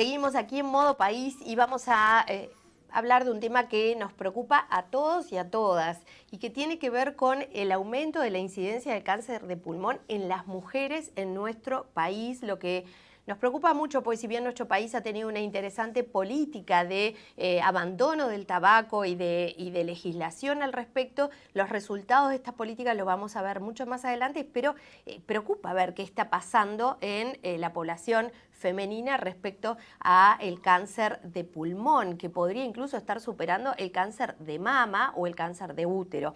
Seguimos aquí en Modo País y vamos a hablar de un tema que nos preocupa a todos y a todas y que tiene que ver con el aumento de la incidencia del cáncer de pulmón en las mujeres en nuestro país, lo que nos preocupa mucho, pues si bien nuestro país ha tenido una interesante política de abandono del tabaco y de legislación al respecto, los resultados de estas políticas los vamos a ver mucho más adelante, pero preocupa ver qué está pasando en la población femenina respecto a el cáncer de pulmón, que podría incluso estar superando el cáncer de mama o el cáncer de útero.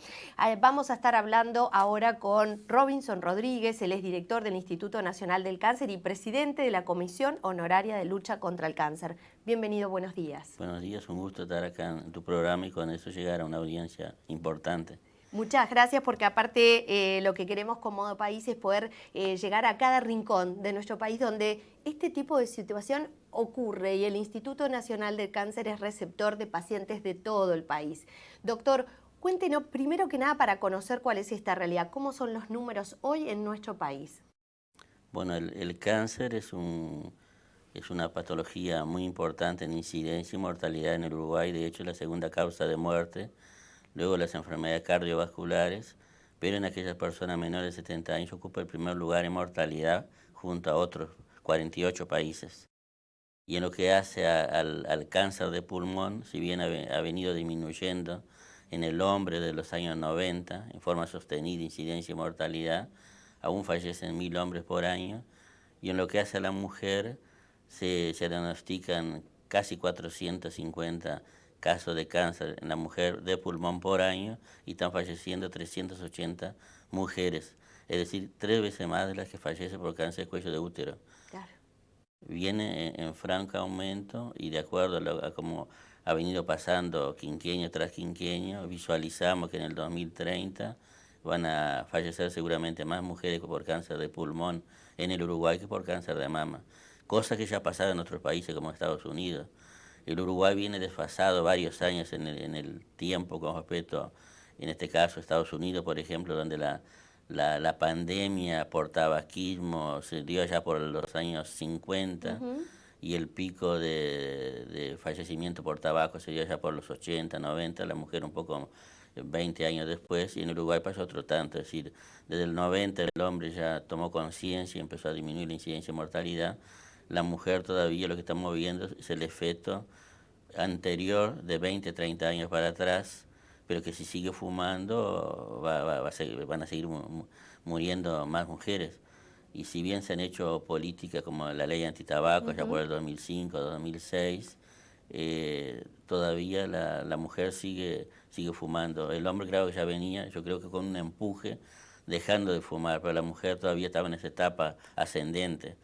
Vamos a estar hablando ahora con Robinson Rodríguez, él es director del Instituto Nacional del Cáncer y presidente de la Comisión Honoraria de Lucha contra el Cáncer. Bienvenido, buenos días. Buenos días, un gusto estar acá en tu programa y con eso llegar a una audiencia importante. Muchas gracias, porque aparte lo que queremos con Modo País es poder llegar a cada rincón de nuestro país donde este tipo de situación ocurre y el Instituto Nacional del Cáncer es receptor de pacientes de todo el país. Doctor, cuéntenos primero que nada para conocer cuál es esta realidad, cómo son los números hoy en nuestro país. Bueno, el cáncer es una patología muy importante en incidencia y mortalidad en el Uruguay, de hecho es la segunda causa de muerte, luego las enfermedades cardiovasculares, pero en aquellas personas menores de 70 años ocupa el primer lugar en mortalidad junto a otros 48 países. Y en lo que hace al cáncer de pulmón, si bien ha venido disminuyendo en el hombre de los años 90, en forma sostenida, incidencia y mortalidad, aún fallecen 1000 hombres por año, y en lo que hace a la mujer, se diagnostican casi 450 casos de cáncer en la mujer de pulmón por año, y están falleciendo 380 mujeres, es decir, 3 veces más de las que fallecen por cáncer de cuello de útero. Claro. Viene en franco aumento y de acuerdo a cómo ha venido pasando quinquenio tras quinquenio, visualizamos que en el 2030 van a fallecer seguramente más mujeres por cáncer de pulmón en el Uruguay que por cáncer de mama, cosa que ya ha pasado en otros países como Estados Unidos. El Uruguay viene desfasado varios años en el tiempo con respecto, en este caso, Estados Unidos, por ejemplo, donde la pandemia por tabaquismo se dio ya por los años 50 y el pico de fallecimiento por tabaco se dio ya por los 80, 90, la mujer un poco 20 años después, y en Uruguay pasó otro tanto, es decir, desde el 90 el hombre ya tomó conciencia y empezó a disminuir la incidencia y mortalidad. La mujer todavía lo que estamos viendo es el efecto anterior de 20, 30 años para atrás, pero que si sigue fumando van a seguir muriendo más mujeres. Y si bien se han hecho políticas como la ley antitabaco, ya por el 2005, 2006, todavía la mujer sigue fumando. El hombre creo que ya venía, yo creo que con un empuje, dejando de fumar, pero la mujer todavía estaba en esa etapa ascendente.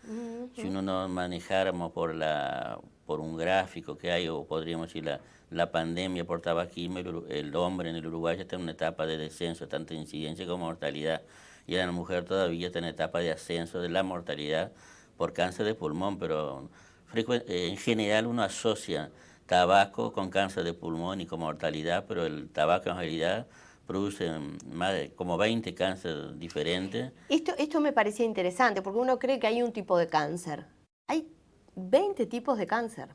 Si uno no manejáramos por un gráfico que hay, o podríamos decir la pandemia por tabaquismo, el hombre en el Uruguay ya está en una etapa de descenso, tanto incidencia como mortalidad. Y la mujer todavía está en etapa de ascenso de la mortalidad por cáncer de pulmón, pero en general uno asocia tabaco con cáncer de pulmón y con mortalidad, pero el tabaco en realidad produce más de como 20 cánceres diferentes. Esto me parecía interesante porque uno cree que hay un tipo de cáncer. Hay 20 tipos de cáncer,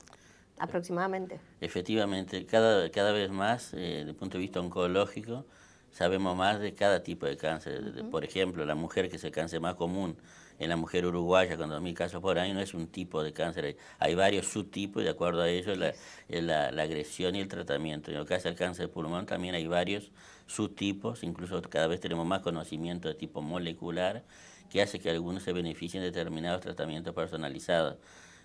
aproximadamente. Efectivamente, cada vez más, desde el punto de vista oncológico, sabemos más de cada tipo de cáncer. Por ejemplo, la mujer, que es el cáncer más común en la mujer uruguaya, con 2000 casos por año, no es un tipo de cáncer. Hay varios subtipos y de acuerdo a ello la agresión y el tratamiento. En lo que hace al cáncer de pulmón también hay varios subtipos, incluso cada vez tenemos más conocimiento de tipo molecular, que hace que algunos se beneficien de determinados tratamientos personalizados.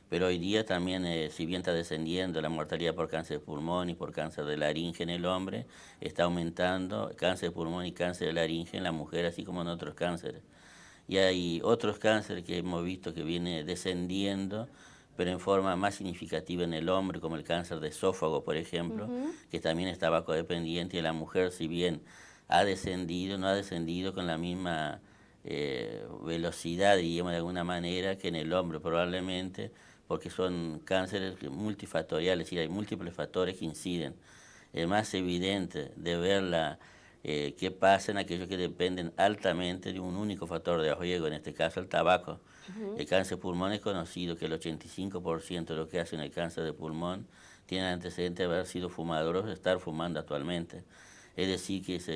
Pero hoy día también, si bien está descendiendo la mortalidad por cáncer de pulmón y por cáncer de laringe en el hombre, está aumentando cáncer de pulmón y cáncer de laringe en la mujer, así como en otros cánceres. Y hay otros cánceres que hemos visto que viene descendiendo, pero en forma más significativa en el hombre, como el cáncer de esófago, por ejemplo, que también es tabacodependiente, y la mujer, si bien ha descendido, no ha descendido con la misma velocidad, digamos de alguna manera, que en el hombre probablemente, porque son cánceres multifactoriales y hay múltiples factores que inciden. El más evidente de ver ¿Qué pasa en aquellos que dependen altamente de un único factor de riesgo, en este caso el tabaco? Ujú. El cáncer de pulmón es conocido que el 85% de lo que hacen el cáncer de pulmón tienen antecedentes de haber sido fumadores o de estar fumando actualmente. Es decir, que es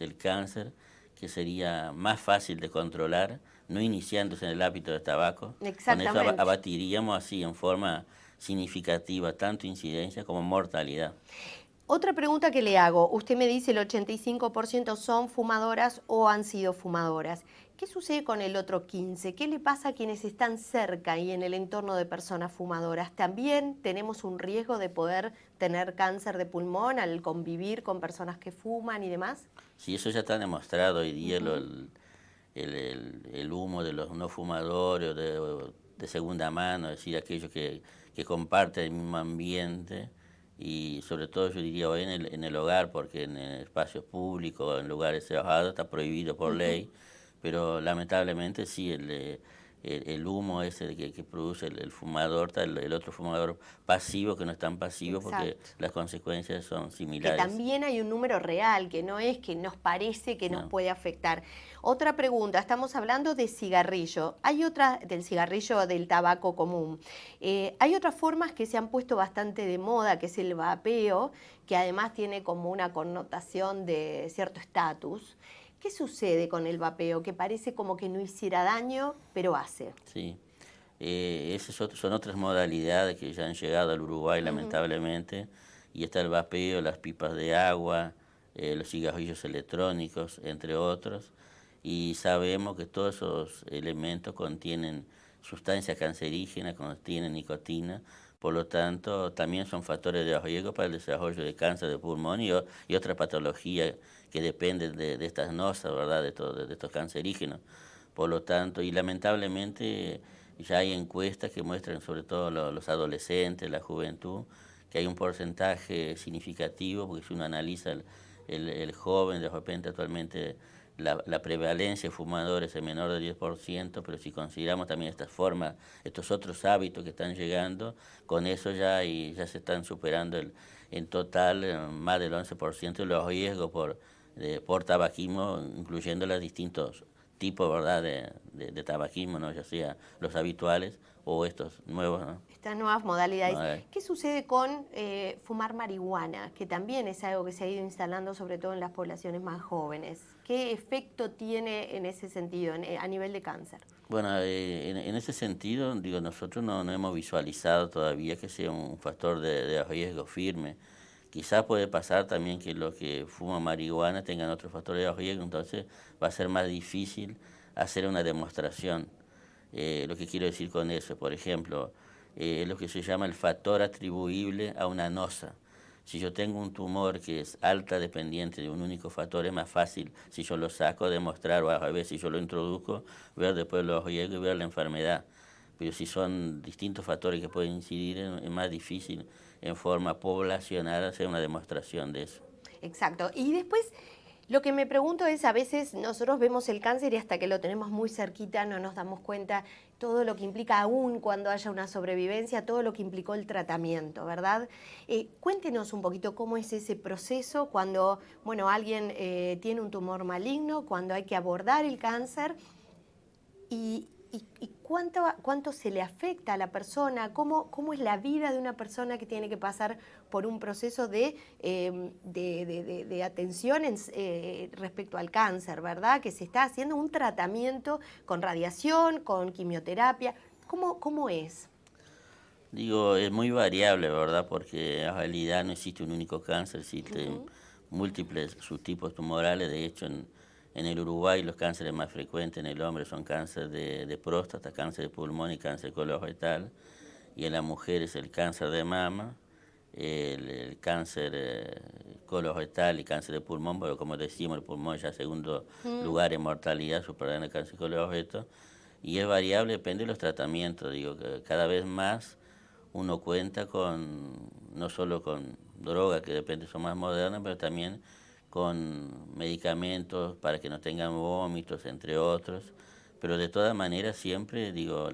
el cáncer que sería más fácil de controlar, no iniciándose en el hábito de tabaco. Con eso Exactamente. abatiríamos así en forma significativa tanto incidencia como mortalidad. Otra pregunta que le hago, usted me dice el 85% son fumadoras o han sido fumadoras. ¿Qué sucede con el otro 15%? ¿Qué le pasa a quienes están cerca y en el entorno de personas fumadoras? ¿También tenemos un riesgo de poder tener cáncer de pulmón al convivir con personas que fuman y demás? Sí, eso ya está demostrado hoy día, Ujú. el humo de los no fumadores de segunda mano, es decir, aquellos que comparten el mismo ambiente y sobre todo yo diría hoy en el hogar, porque en espacios públicos, en lugares cerrados está prohibido por Ujú. ley, pero lamentablemente sí, el humo ese que produce el fumador, está el otro fumador pasivo que no es tan pasivo porque Exacto. las consecuencias son Que similares. también hay un número real, que no es que nos parece que nos No, puede afectar. Otra pregunta, estamos hablando de cigarrillo. Hay otra, del cigarrillo del tabaco común. Hay otras formas que se han puesto bastante de moda, que es el vapeo, que además tiene como una connotación de cierto estatus. ¿Qué sucede con el vapeo? Que parece como que no hiciera daño, pero hace. sí. Son otras modalidades que ya han llegado al Uruguay Ujú. lamentablemente, y está el vapeo, las pipas de agua, los cigarrillos electrónicos, entre otros, y sabemos que todos esos elementos contienen sustancias cancerígenas, contienen nicotina, por lo tanto también son factores de riesgo para el desarrollo de cáncer de pulmón y otra patología que dependen de estas nosas, ¿verdad? De estos cancerígenos. Por lo tanto, y lamentablemente ya hay encuestas que muestran, sobre todo los adolescentes, la juventud, que hay un porcentaje significativo, porque si uno analiza el joven, de repente actualmente la prevalencia de fumadores es menor del 10%, pero si consideramos también estas formas, estos otros hábitos que están llegando, con eso ya se están superando en total más del 11% de los riesgos por tabaquismo, incluyendo los distintos tipos, ¿verdad?, de tabaquismo, ¿no? Ya sea los habituales o estos nuevos, ¿no? Estas nuevas modalidades. No, ¿Qué sucede con fumar marihuana? Que también es algo que se ha ido instalando sobre todo en las poblaciones más jóvenes. ¿Qué efecto tiene en ese sentido, a nivel de cáncer? Bueno, en ese sentido, digo, nosotros no hemos visualizado todavía que sea un factor de riesgo firme. Quizás puede pasar también que los que fuman marihuana tengan otros factores de riesgo, entonces va a ser más difícil hacer una demostración. Lo que quiero decir con eso, por ejemplo, es lo que se llama el factor atribuible a una nosa. Si yo tengo un tumor que es alta dependiente de un único factor, es más fácil, si yo lo saco, demostrar, o a ver si yo lo introduzco, ver después los riesgos y ver la enfermedad. Pero si son distintos factores que pueden incidir, es más difícil en forma poblacional hacer una demostración de eso. Exacto. Y después, lo que me pregunto es, a veces nosotros vemos el cáncer y hasta que lo tenemos muy cerquita no nos damos cuenta todo lo que implica, aún cuando haya una sobrevivencia, todo lo que implicó el tratamiento, ¿verdad? Cuéntenos un poquito cómo es ese proceso cuando, bueno, alguien tiene un tumor maligno, cuando hay que abordar el cáncer y cuánto se le afecta a la persona, cómo es la vida de una persona que tiene que pasar por un proceso de atención respecto al cáncer, ¿verdad? Que se está haciendo un tratamiento con radiación, con quimioterapia. ¿Cómo es? Digo, es muy variable, ¿verdad? Porque en realidad no existe un único cáncer, existen Ujú. múltiples subtipos tumorales. De hecho, en el Uruguay los cánceres más frecuentes en el hombre son cáncer de próstata, cáncer de pulmón y cáncer colorectal. Y en la mujer es el cáncer de mama, el cáncer colorectal y cáncer de pulmón, pero como decimos, el pulmón ya segundo Mm. lugar en mortalidad, superando el cáncer colorectal. Y es variable, depende de los tratamientos. Digo, que cada vez más uno cuenta con, no solo con drogas, que depende son más modernas, pero también con medicamentos para que no tengan vómitos, entre otros. Pero de todas maneras siempre, digo,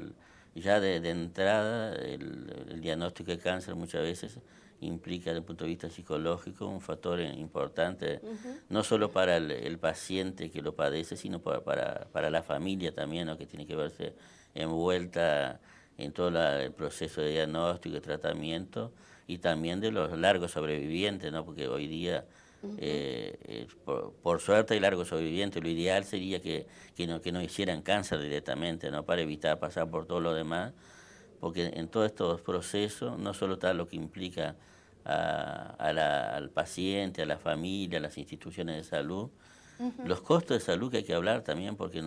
ya de entrada el diagnóstico de cáncer muchas veces implica desde el punto de vista psicológico un factor importante, no solo para el paciente que lo padece, sino para la familia también, ¿no? Que tiene que verse envuelta en todo el proceso de diagnóstico y tratamiento, y también de los largos sobrevivientes, ¿no? Porque hoy día, por suerte hay largos sobrevivientes. Lo ideal sería que no hicieran cáncer directamente, ¿no? Para evitar pasar por todo lo demás, porque en todos estos procesos no solo está lo que implica al paciente, a la familia, a las instituciones de salud, los costos de salud, que hay que hablar también, porque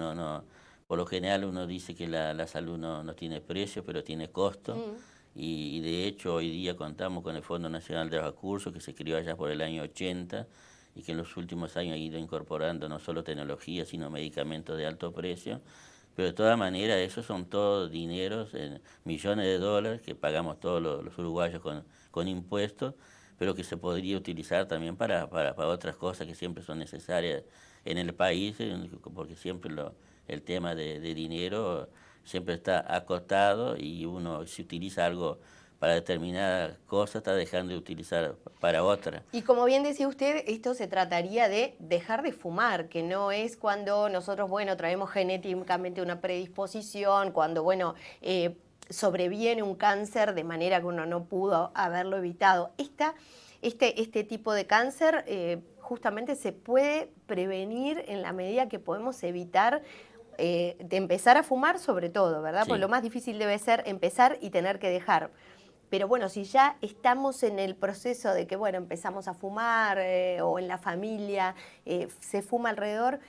por lo general uno dice que la salud no tiene precio, pero tiene costo. Y de hecho hoy día contamos con el Fondo Nacional de Recursos, que se creó allá por el año 80 y que en los últimos años ha ido incorporando no solo tecnología, sino medicamentos de alto precio. Pero de todas maneras, esos son todos dineros, millones de dólares que pagamos todos los uruguayos con impuestos, pero que se podría utilizar también para otras cosas que siempre son necesarias en el país, porque siempre el tema de dinero siempre está acotado, y uno, si utiliza algo para determinada cosa, está dejando de utilizar para otra. Y como bien decía usted, esto se trataría de dejar de fumar, que no es cuando nosotros, bueno, traemos genéticamente una predisposición, cuando, bueno, sobreviene un cáncer de manera que uno no pudo haberlo evitado. Este tipo de cáncer justamente se puede prevenir en la medida que podemos evitar de empezar a fumar, sobre todo, ¿verdad? Sí. Porque lo más difícil debe ser empezar y tener que dejar. Pero bueno, si ya estamos en el proceso de que, bueno, empezamos a fumar o en la familia se fuma alrededor,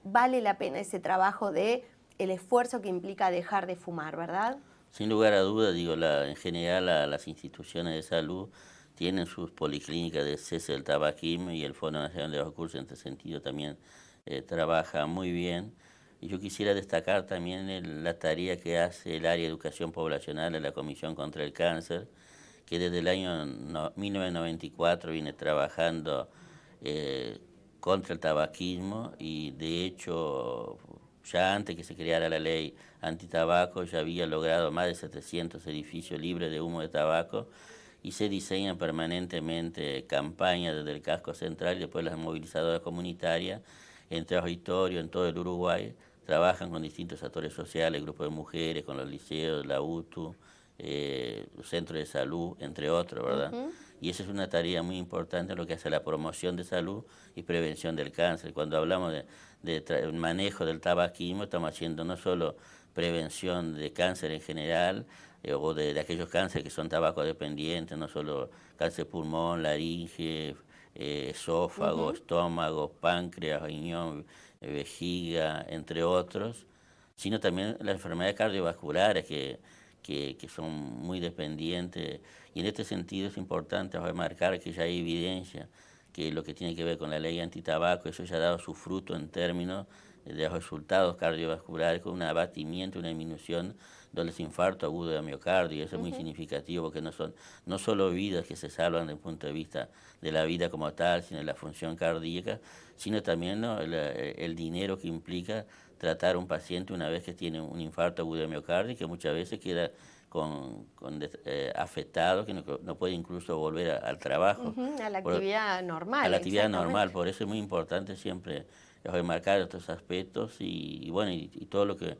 vale la pena ese trabajo de el esfuerzo que implica dejar de fumar, ¿verdad? Sin lugar a dudas, digo, en general las instituciones de salud tienen sus policlínicas de cese del tabaquismo, y el Fondo Nacional de Recursos en este sentido también trabaja muy bien. Y yo quisiera destacar también la tarea que hace el área de educación poblacional de la Comisión contra el Cáncer, que desde el año 1994 viene trabajando contra el tabaquismo, y de hecho ya antes que se creara la ley antitabaco ya había logrado más de 700 edificios libres de humo de tabaco, y se diseñan permanentemente campañas desde el casco central y después las movilizadoras comunitarias en territorio, en todo el Uruguay. Trabajan con distintos actores sociales, grupos de mujeres, con los liceos, la UTU, los centros de salud, entre otros, ¿verdad? Y esa es una tarea muy importante en lo que hace la promoción de salud y prevención del cáncer. Cuando hablamos de manejo del tabaquismo, estamos haciendo no solo prevención de cáncer en general, o de aquellos cánceres que son tabaco dependientes, no solo cáncer de pulmón, laringe, esófago, estómago, páncreas, riñón, vejiga, entre otros, sino también las enfermedades cardiovasculares que son muy dependientes. Y en este sentido es importante remarcar que ya hay evidencia que lo que tiene que ver con la ley antitabaco, eso ya ha dado su fruto en términos de resultados cardiovasculares, con un abatimiento, una disminución de los infartos agudos de miocardio, y eso es muy significativo, porque no solo vidas que se salvan desde el punto de vista de la vida como tal, sino de la función cardíaca, sino también, ¿no?, el dinero que implica tratar a un paciente una vez que tiene un infarto agudo de miocardio, que muchas veces queda afectado, que no puede incluso volver al trabajo. A la actividad normal. A la actividad normal, por eso es muy importante siempre remarcar estos aspectos, y bueno, y todo lo que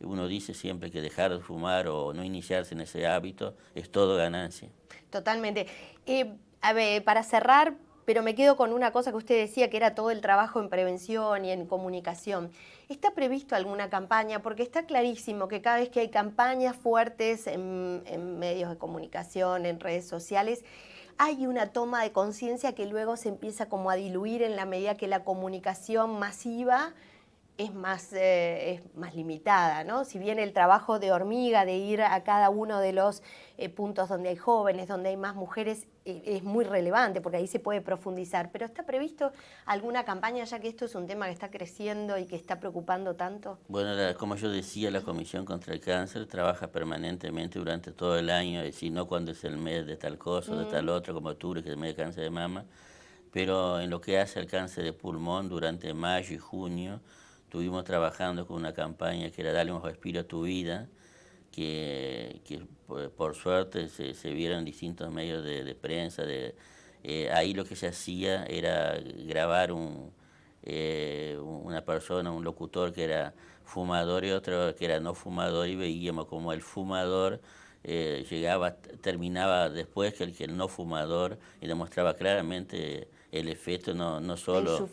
uno dice siempre, que dejar de fumar o no iniciarse en ese hábito es todo ganancia. Totalmente. A ver, para cerrar, pero me quedo con una cosa que usted decía, que era todo el trabajo en prevención y en comunicación. ¿Está previsto alguna campaña? Porque está clarísimo que cada vez que hay campañas fuertes en medios de comunicación, en redes sociales, hay una toma de conciencia que luego se empieza como a diluir en la medida que la comunicación masiva es más limitada, ¿no? Si bien el trabajo de hormiga, de ir a cada uno de los puntos donde hay jóvenes, donde hay más mujeres, es muy relevante, porque ahí se puede profundizar. Pero ¿está previsto alguna campaña, ya que esto es un tema que está creciendo y que está preocupando tanto? Bueno, como yo decía, la Comisión contra el Cáncer trabaja permanentemente durante todo el año, es decir, no cuando es el mes de tal cosa, de tal otro, como octubre, que es el mes de cáncer de mama, pero en lo que hace al cáncer de pulmón, durante mayo y junio, estuvimos trabajando con una campaña que era Dale un respiro a tu vida, que por suerte se vieron en distintos medios de prensa. Ahí lo que se hacía era grabar una persona, un locutor que era fumador y otro que era no fumador, y veíamos como el fumador terminaba después que el no fumador, y demostraba claramente el efecto, no solo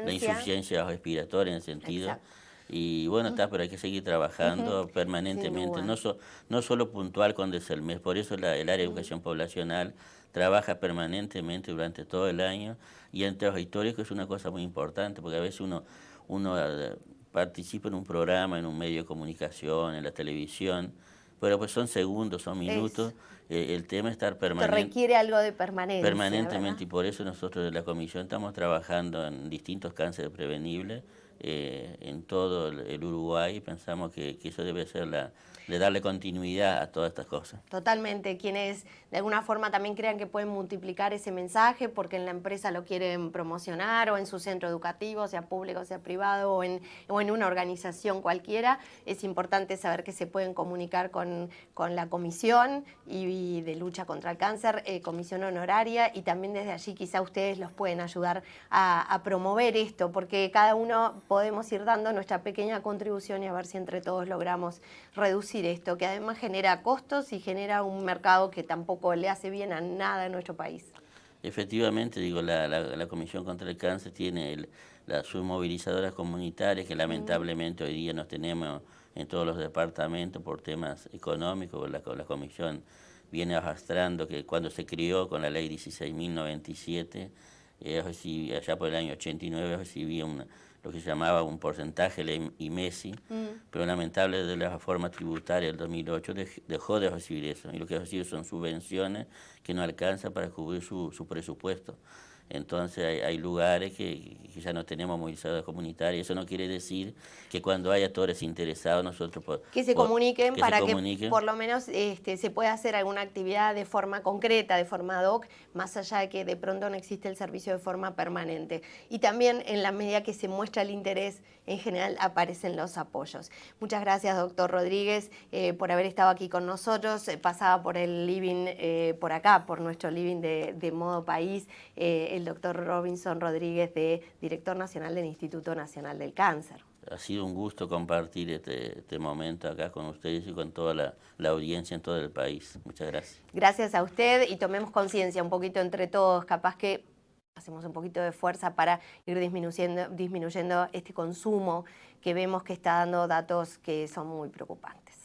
la insuficiencia respiratoria en el sentido. Exacto. Y bueno, está, pero hay que seguir trabajando permanentemente, no solo puntual cuando es el mes. Por eso el área de educación poblacional trabaja permanentemente durante todo el año, y en temas históricos es una cosa muy importante, porque a veces uno participa en un programa, en un medio de comunicación, en la televisión, pero pues son segundos, son minutos. El tema es estar requiere algo de permanencia, permanentemente, ¿verdad? y por eso nosotros de la comisión estamos trabajando en distintos cánceres prevenibles en todo el Uruguay, y pensamos que eso debe ser de darle continuidad a todas estas cosas. Totalmente, quienes de alguna forma también crean que pueden multiplicar ese mensaje porque en la empresa lo quieren promocionar, o en su centro educativo, sea público, sea privado, o en una organización cualquiera, es importante saber que se pueden comunicar con la comisión y de lucha contra el cáncer, comisión honoraria, y también desde allí quizá ustedes los pueden ayudar a promover esto, porque cada uno podemos ir dando nuestra pequeña contribución y a ver si entre todos logramos reducir esto, que además genera costos y genera un mercado que tampoco le hace bien a nada en nuestro país. Efectivamente, digo, la Comisión contra el Cáncer tiene sus movilizadoras comunitarias, que lamentablemente hoy día no tenemos en todos los departamentos por temas económicos. La Comisión viene arrastrando que cuando se crió con la ley 16.097, allá por el año 89, recibía lo que se llamaba un porcentaje, el IMESI, pero lamentable de la reforma tributaria del 2008 dejó de recibir eso, y lo que recibe son subvenciones que no alcanzan para cubrir su presupuesto. Entonces hay lugares que ya no tenemos movilizadores comunitarios. Eso no quiere decir que cuando haya actores interesados nosotros que se comuniquen para que por lo menos se pueda hacer alguna actividad de forma concreta, de forma ad hoc, más allá de que de pronto no existe el servicio de forma permanente. Y también en la medida que se muestra el interés, en general aparecen los apoyos. Muchas gracias, doctor Rodríguez, por haber estado aquí con nosotros. Pasaba por el living, por acá, por nuestro living de Modo País, el doctor Robinson Rodríguez, director nacional del Instituto Nacional del Cáncer. Ha sido un gusto compartir este momento acá con ustedes y con toda la audiencia en todo el país. Muchas gracias. Gracias a usted, y tomemos conciencia un poquito entre todos, capaz que hacemos un poquito de fuerza para ir disminuyendo este consumo que vemos que está dando datos que son muy preocupantes.